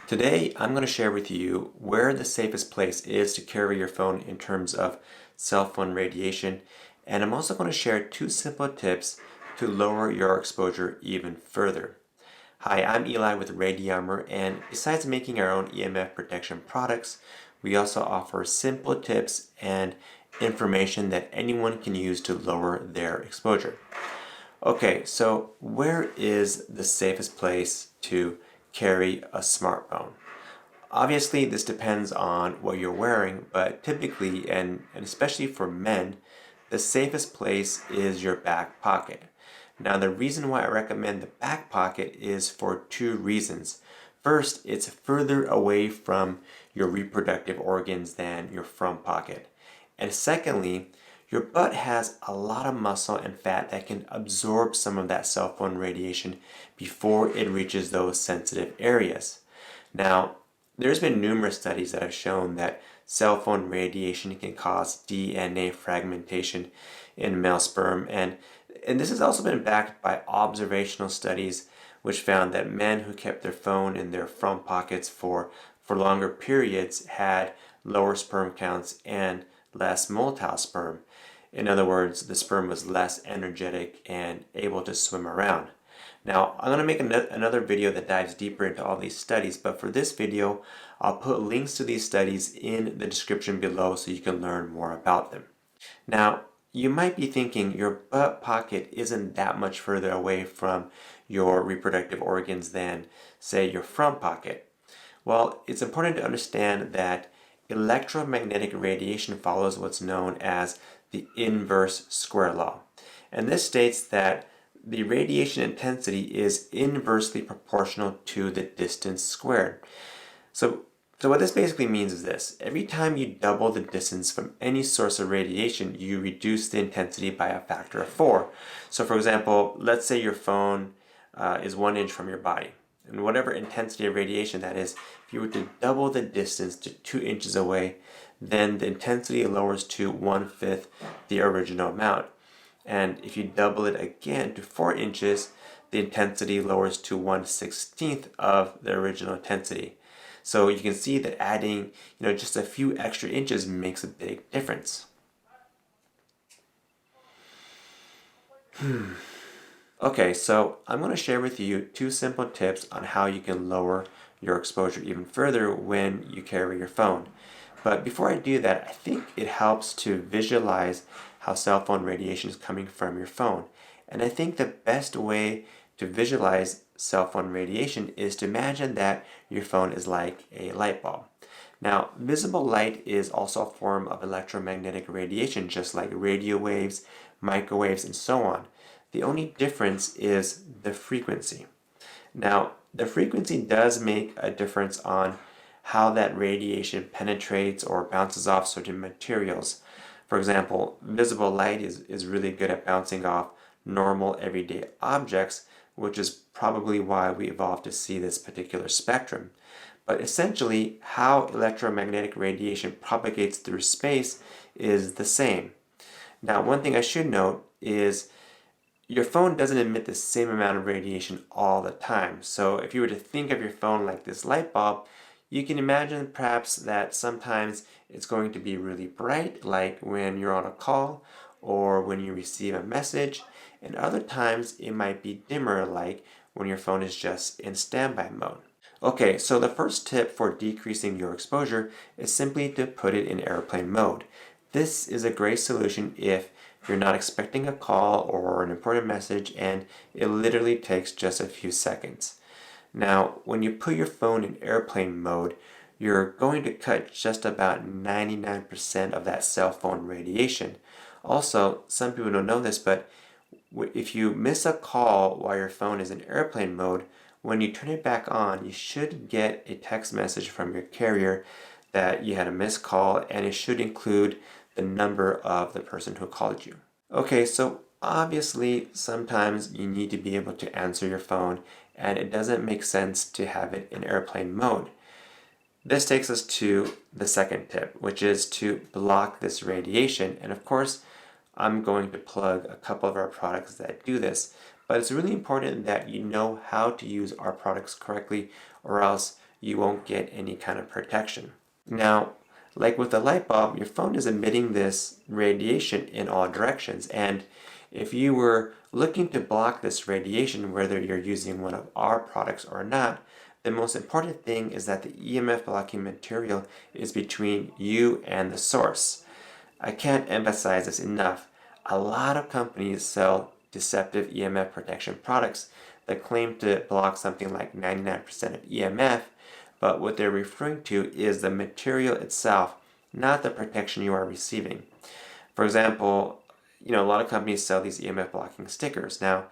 Today, I'm going to share with you where the safest place is to carry your phone in terms of cell phone radiation, and I'm also going to share two simple tips to lower your exposure even further. Hi, I'm Eli with Radiarmor, and besides making our own EMF protection products, we also offer simple tips and information that anyone can use to lower their exposure. Okay, so where is the safest place to carry a smartphone? Obviously, this depends on what you're wearing, but typically, and especially for men, the safest place is your back pocket. Now, the reason why I recommend the back pocket is for two reasons. First, it's further away from your reproductive organs than your front pocket. And secondly, your butt has a lot of muscle and fat that can absorb some of that cell phone radiation before it reaches those sensitive areas. Now, there's been numerous studies that have shown that cell phone radiation can cause DNA fragmentation in male sperm, and this has also been backed by observational studies which found that men who kept their phone in their front pockets for longer periods had lower sperm counts and less motile sperm. In other words, the sperm was less energetic and able to swim around. Now, I'm going to make another video that dives deeper into all these studies, but for this video, I'll put links to these studies in the description below so you can learn more about them. Now, you might be thinking your butt pocket isn't that much further away from your reproductive organs than, say, your front pocket. Well, it's important to understand that electromagnetic radiation follows what's known as the inverse square law. And this states that the radiation intensity is inversely proportional to the distance squared. So what this basically means is this. Every time you double the distance from any source of radiation, you reduce the intensity by a factor of 4. So for example, let's say your phone is 1 inch from your body. And whatever intensity of radiation that is, if you were to double the distance to 2 inches away, then the intensity lowers to 1/5 the original amount. And if you double it again to 4 inches, the intensity lowers to 1/16 of the original intensity. So you can see that adding, just a few extra inches makes a big difference. Okay, so I'm going to share with you two simple tips on how you can lower your exposure even further when you carry your phone. But before I do that, I think it helps to visualize how cell phone radiation is coming from your phone. And I think the best way to visualize cell phone radiation is to imagine that your phone is like a light bulb. Now, visible light is also a form of electromagnetic radiation, just like radio waves, microwaves, and so on. The only difference is the frequency. Now, the frequency does make a difference on how that radiation penetrates or bounces off certain materials. For example, visible light is really good at bouncing off normal everyday objects, which is probably why we evolved to see this particular spectrum. But essentially, how electromagnetic radiation propagates through space is the same. Now, one thing I should note is your phone doesn't emit the same amount of radiation all the time. So if you were to think of your phone like this light bulb, you can imagine perhaps that sometimes it's going to be really bright, like when you're on a call or when you receive a message, and other times it might be dimmer, like when your phone is just in standby mode. Okay, so the first tip for decreasing your exposure is simply to put it in airplane mode. This is a great solution if you're not expecting a call or an important message and it literally takes just a few seconds. Now, when you put your phone in airplane mode, you're going to cut just about 99% of that cell phone radiation. Also, some people don't know this, but if you miss a call while your phone is in airplane mode, when you turn it back on, you should get a text message from your carrier that you had a missed call, and it should include the number of the person who called you. Okay, so obviously sometimes you need to be able to answer your phone, and it doesn't make sense to have it in airplane mode. This takes us to the second tip, which is to block this radiation. And of course, I'm going to plug a couple of our products that do this, but it's really important that you know how to use our products correctly, or else you won't get any kind of protection. Now, like with the light bulb, your phone is emitting this radiation in all directions, and if you were looking to block this radiation, whether you're using one of our products or not, the most important thing is that the EMF blocking material is between you and the source. I can't emphasize this enough. A lot of companies sell deceptive EMF protection products that claim to block something like 99% of EMF, but what they're referring to is the material itself, not the protection you are receiving. For example, a lot of companies sell these EMF blocking stickers. Now,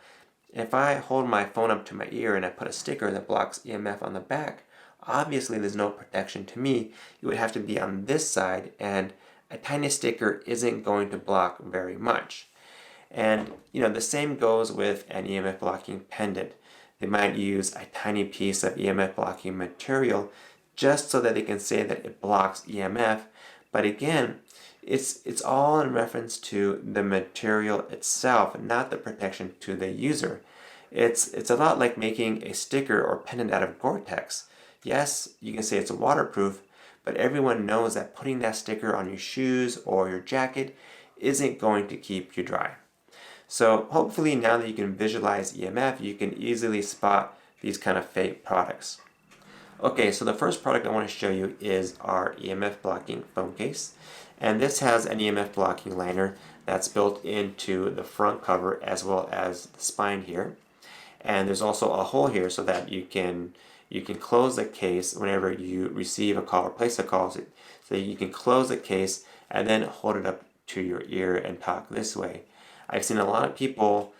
if I hold my phone up to my ear and I put a sticker that blocks EMF on the back, obviously there's no protection to me. It would have to be on this side, and a tiny sticker isn't going to block very much. And the same goes with an EMF blocking pendant. They might use a tiny piece of EMF blocking material just so that they can say that it blocks EMF. But again, it's all in reference to the material itself, not the protection to the user. It's a lot like making a sticker or pendant out of Gore-Tex. Yes, you can say it's waterproof, but everyone knows that putting that sticker on your shoes or your jacket isn't going to keep you dry. So hopefully now that you can visualize EMF, you can easily spot these kind of fake products. Okay, so the first product I want to show you is our EMF blocking phone case. And this has an EMF blocking liner that's built into the front cover as well as the spine here. And there's also a hole here so that you can close the case whenever you receive a call or place a call. So you can close the case and then hold it up to your ear and talk this way. I've seen a lot of people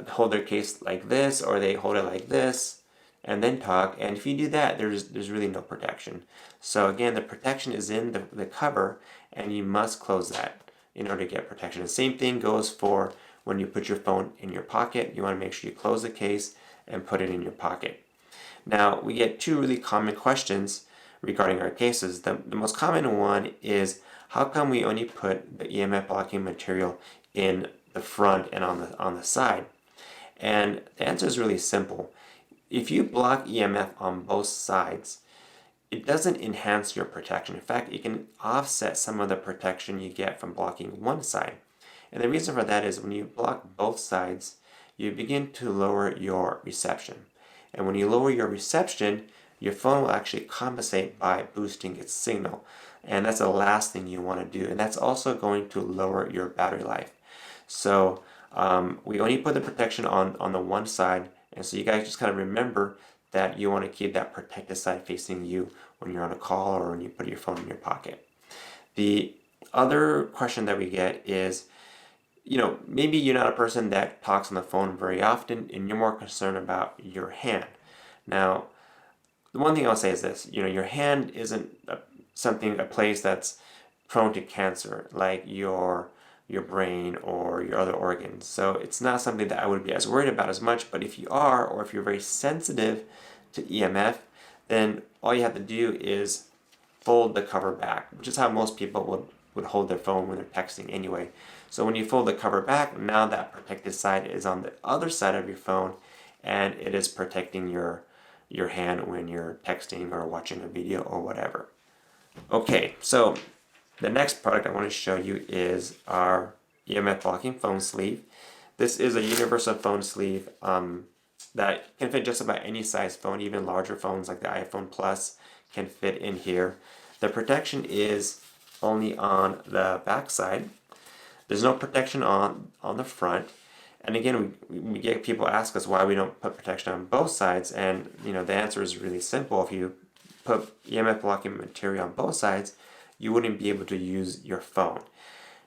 hold their case like this, or they hold it like this and then talk, and if you do that, there's really no protection. So again, the protection is in the cover, and you must close that in order to get protection. The same thing goes for when you put your phone in your pocket. You want to make sure you close the case and put it in your pocket. Now, we get two really common questions regarding our cases. The most common one is, how come we only put the EMF blocking material in the front and on the side? And the answer is really simple. If you block EMF on both sides, it doesn't enhance your protection. In fact, it can offset some of the protection you get from blocking one side. And the reason for that is when you block both sides, you begin to lower your reception. And when you lower your reception, your phone will actually compensate by boosting its signal. And that's the last thing you want to do. And that's also going to lower your battery life. So we only put the protection on the one side. And so you guys just kind of remember that you want to keep that protected side facing you when you're on a call or when you put your phone in your pocket. The other question that we get is, maybe you're not a person that talks on the phone very often and you're more concerned about your hand. Now, the one thing I'll say is this, your hand isn't a place that's prone to cancer like your brain or your other organs. So it's not something that I would be as worried about as much, but if you are, or if you're very sensitive to EMF, then all you have to do is fold the cover back, which is how most people would hold their phone when they're texting anyway. So when you fold the cover back, now that protected side is on the other side of your phone, and it is protecting your hand when you're texting or watching a video or whatever. Okay, so the next product I want to show you is our EMF blocking phone sleeve. This is a universal phone sleeve that can fit just about any size phone. Even larger phones like the iPhone Plus can fit in here. The protection is only on the back side. There's no protection on the front. And again, we get people ask us why we don't put protection on both sides, and the answer is really simple. If you put EMF blocking material on both sides, you wouldn't be able to use your phone.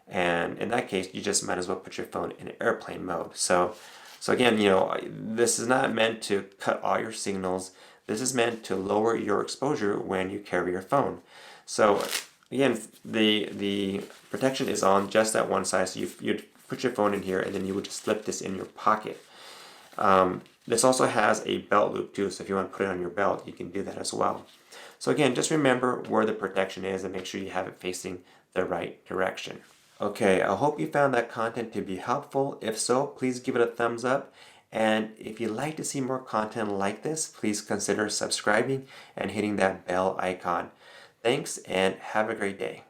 And in that case, you just might as well put your phone in airplane mode. So again, this is not meant to cut all your signals. This is meant to lower your exposure when you carry your phone. So again, the protection is on just that one side. So you'd put your phone in here, and then you would just slip this in your pocket. This also has a belt loop too, so if you want to put it on your belt, you can do that as well. So again, just remember where the protection is and make sure you have it facing the right direction. Okay, I hope you found that content to be helpful. If so, please give it a thumbs up And if you'd like to see more content like this, please consider subscribing and hitting that bell icon. Thanks and have a great day.